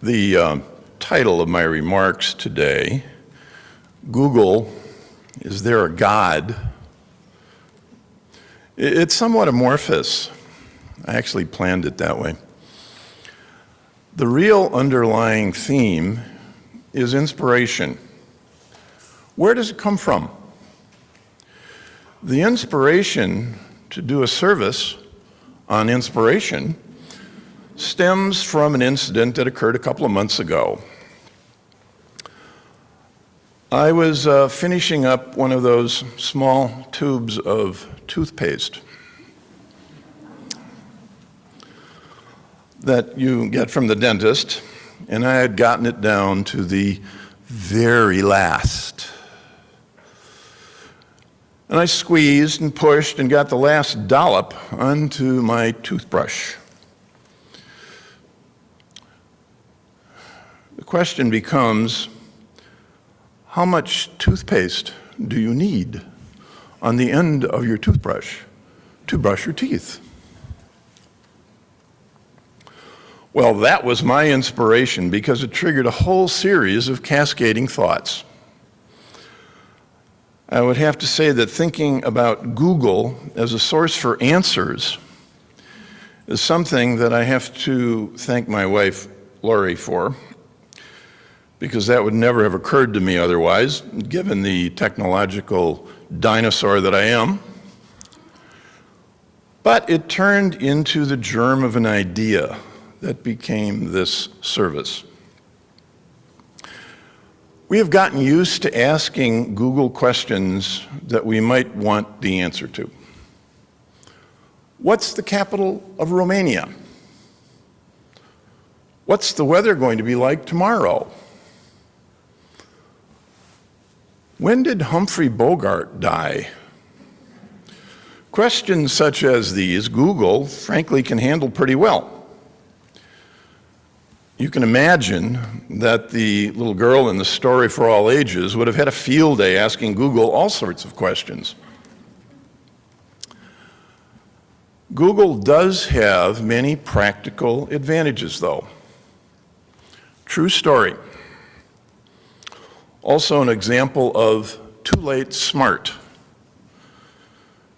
The title of my remarks today, Google, Is There a God? It's somewhat amorphous. I actually planned it that way. The real underlying theme is inspiration. Where does it come from? The inspiration to do a service on inspiration stems from an incident that occurred a couple of months ago. I was finishing up one of those small tubes of toothpaste that you get from the dentist, and I had gotten it down to the very last. And I squeezed and pushed and got the last dollop onto my toothbrush. The question becomes, how much toothpaste do you need on the end of your toothbrush to brush your teeth? Well, that was my inspiration because it triggered a whole series of cascading thoughts. I would have to say that thinking about Google as a source for answers is something that I have to thank my wife, Lori, for, because that would never have occurred to me otherwise, given the technological dinosaur that I am. But it turned into the germ of an idea that became this service. We have gotten used to asking Google questions that we might want the answer to. What's the capital of Romania? What's the weather going to be like tomorrow? When did Humphrey Bogart die? Questions such as these, Google, frankly, can handle pretty well. You can imagine that the little girl in the story for all ages would have had a field day asking Google all sorts of questions. Google does have many practical advantages, though. True story. Also an example of too late smart.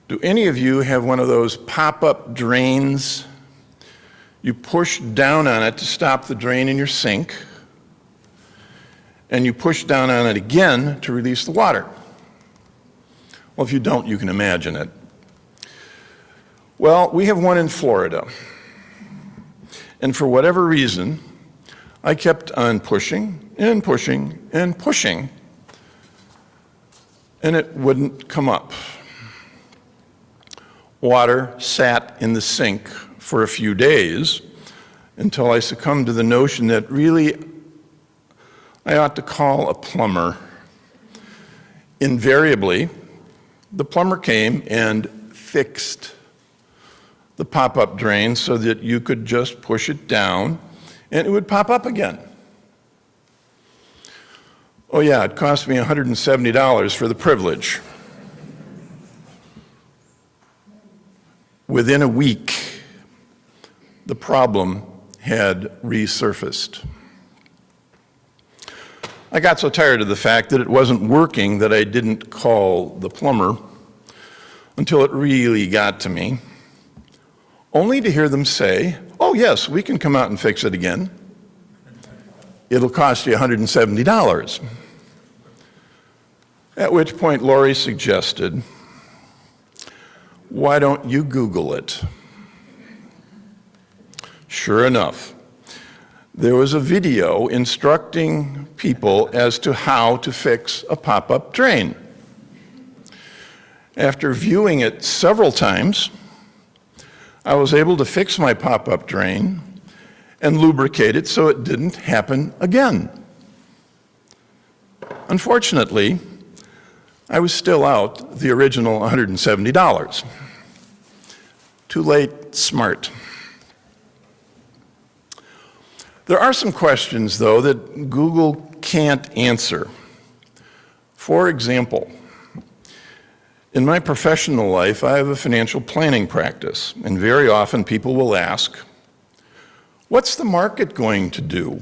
Do any of you have one of those pop-up drains? You push down on it to stop the drain in your sink, and you push down on it again to release the water. Well, if you don't, you can imagine it. Well, we have one in Florida, and for whatever reason, I kept on pushing and pushing and pushing, and it wouldn't come up. Water sat in the sink for a few days until I succumbed to the notion that really I ought to call a plumber. Invariably, the plumber came and fixed the pop-up drain so that you could just push it down and it would pop up again. Oh yeah, it cost me $170 for the privilege. Within a week, the problem had resurfaced. I got so tired of the fact that it wasn't working that I didn't call the plumber until it really got to me, only to hear them say, "Oh yes, we can come out and fix it again. It'll cost you $170. At which point Lori suggested, "Why don't you Google it?" Sure enough, there was a video instructing people as to how to fix a pop-up drain. After viewing it several times, I was able to fix my pop-up drain and lubricate it so it didn't happen again. Unfortunately, I was still out the original $170. Too late, smart. There are some questions, though, that Google can't answer. For example, in my professional life, I have a financial planning practice, and very often people will ask, what's the market going to do?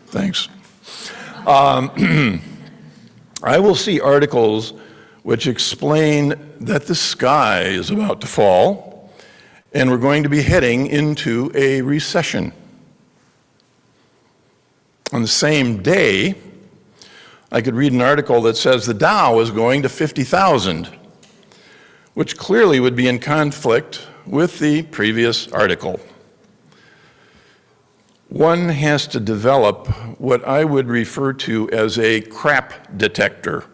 Thanks. I will see articles which explain that the sky is about to fall and we're going to be heading into a recession. On the same day, I could read an article that says the Dow is going to 50,000, which clearly would be in conflict with the previous article. One has to develop what I would refer to as a crap detector.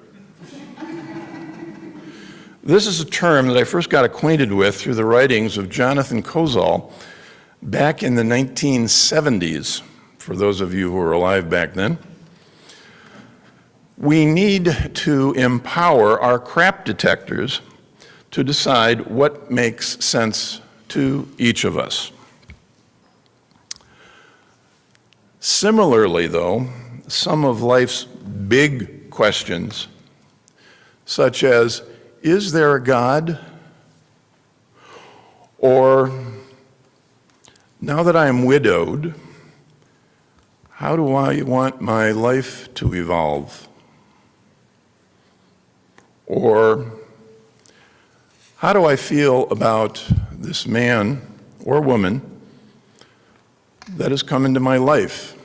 This is a term that I first got acquainted with through the writings of Jonathan Kozol back in the 1970s, for those of you who were alive back then. We need to empower our crap detectors to decide what makes sense to each of us. Similarly, though, some of life's big questions, such as, is there a God? Or, now that I am widowed, how do I want my life to evolve? Or, how do I feel about this man or woman that has come into my life?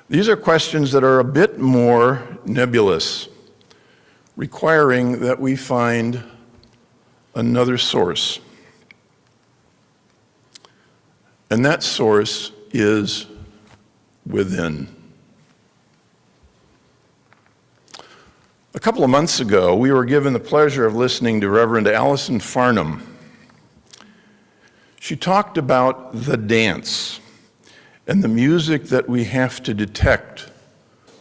These are questions that are a bit more nebulous, requiring that we find another source. And that source is within. A couple of months ago, we were given the pleasure of listening to Reverend Allison Farnham. She talked about the dance and the music that we have to detect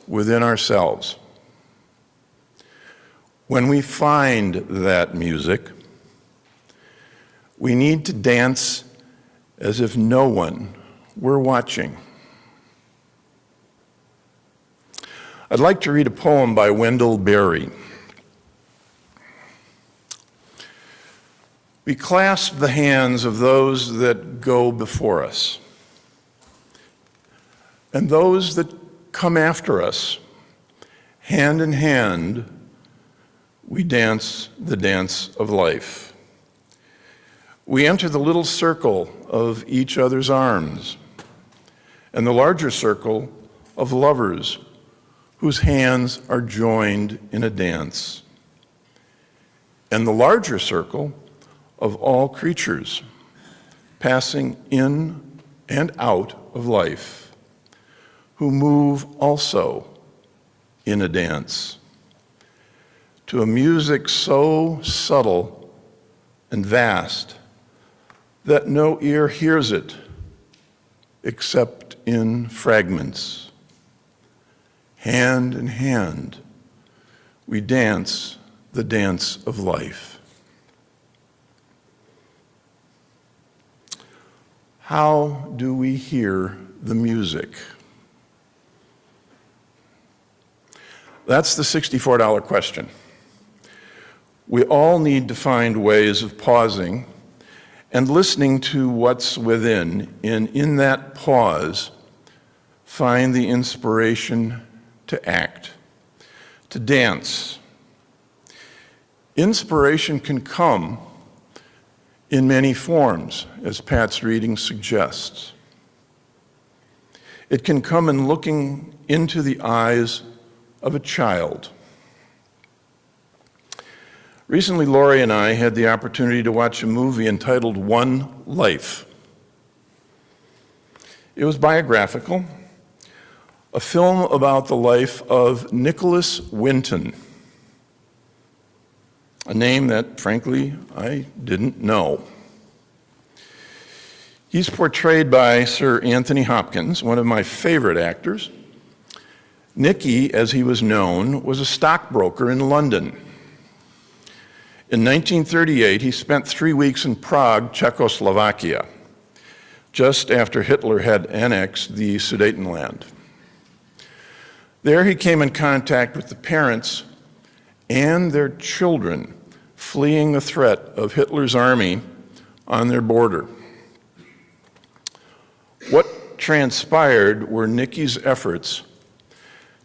within ourselves. When we find that music, we need to dance as if no one were watching. I'd like to read a poem by Wendell Berry. We clasp the hands of those that go before us, and those that come after us. Hand in hand, we dance the dance of life. We enter the little circle of each other's arms, and the larger circle of lovers whose hands are joined in a dance, and the larger circle of all creatures passing in and out of life, who move also in a dance, to a music so subtle and vast that no ear hears it except in fragments. Hand in hand, we dance the dance of life. How do we hear the music? That's the $64 question. We all need to find ways of pausing and listening to what's within, and in that pause, find the inspiration to act, to dance. Inspiration can come in many forms, as Pat's reading suggests. It can come in looking into the eyes of a child. Recently, Lori and I had the opportunity to watch a movie entitled One Life. It was biographical, a film about the life of Nicholas Winton, a name that, frankly, I didn't know. He's portrayed by Sir Anthony Hopkins, one of my favorite actors. Nicky, as he was known, was a stockbroker in London. In 1938, he spent 3 weeks in Prague, Czechoslovakia, just after Hitler had annexed the Sudetenland. There he came in contact with the parents and their children fleeing the threat of Hitler's army on their border. What transpired were Nicky's efforts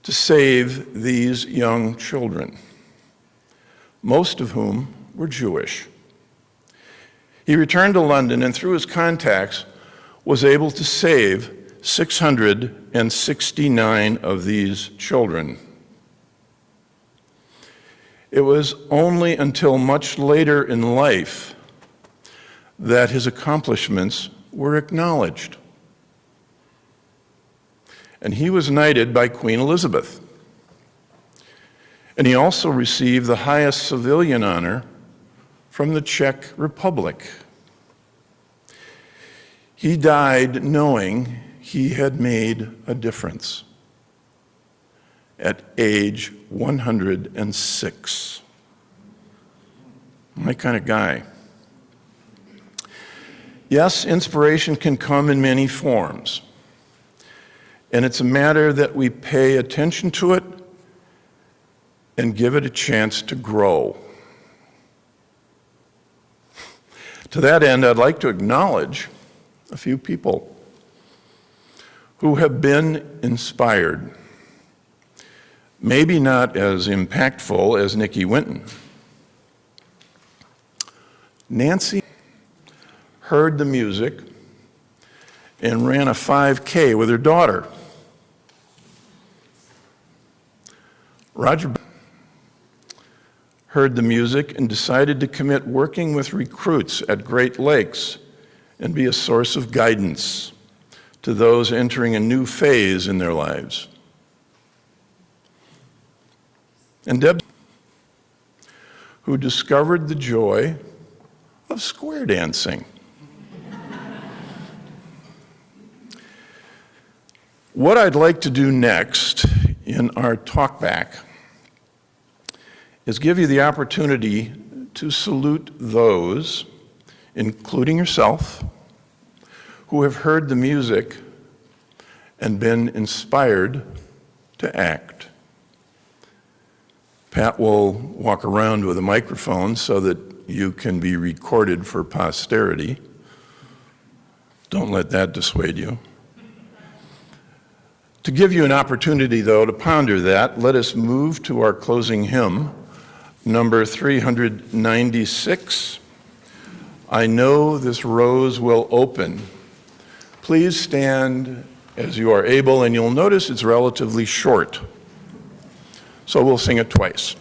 to save these young children, most of whom were Jewish. He returned to London and through his contacts was able to save 669 of these children. It was only until much later in life that his accomplishments were acknowledged. And he was knighted by Queen Elizabeth. And he also received the highest civilian honor from the Czech Republic. He died knowing he had made a difference at age 106. My kind of guy. Yes, inspiration can come in many forms, and it's a matter that we pay attention to it and give it a chance to grow. To that end, I'd like to acknowledge a few people who have been inspired, maybe not as impactful as Nicky Winton. Nancy heard the music and ran a 5K with her daughter. Roger heard the music and decided to commit working with recruits at Great Lakes and be a source of guidance to those entering a new phase in their lives. And Deb, who discovered the joy of square dancing. What I'd like to do next in our talk back is give you the opportunity to salute those, including yourself, who have heard the music and been inspired to act. Pat will walk around with a microphone so that you can be recorded for posterity. Don't let that dissuade you. To give you an opportunity, though, to ponder that, let us move to our closing hymn, number 396. I know this rose will open. Please stand as you are able, and you'll notice it's relatively short. So we'll sing it twice.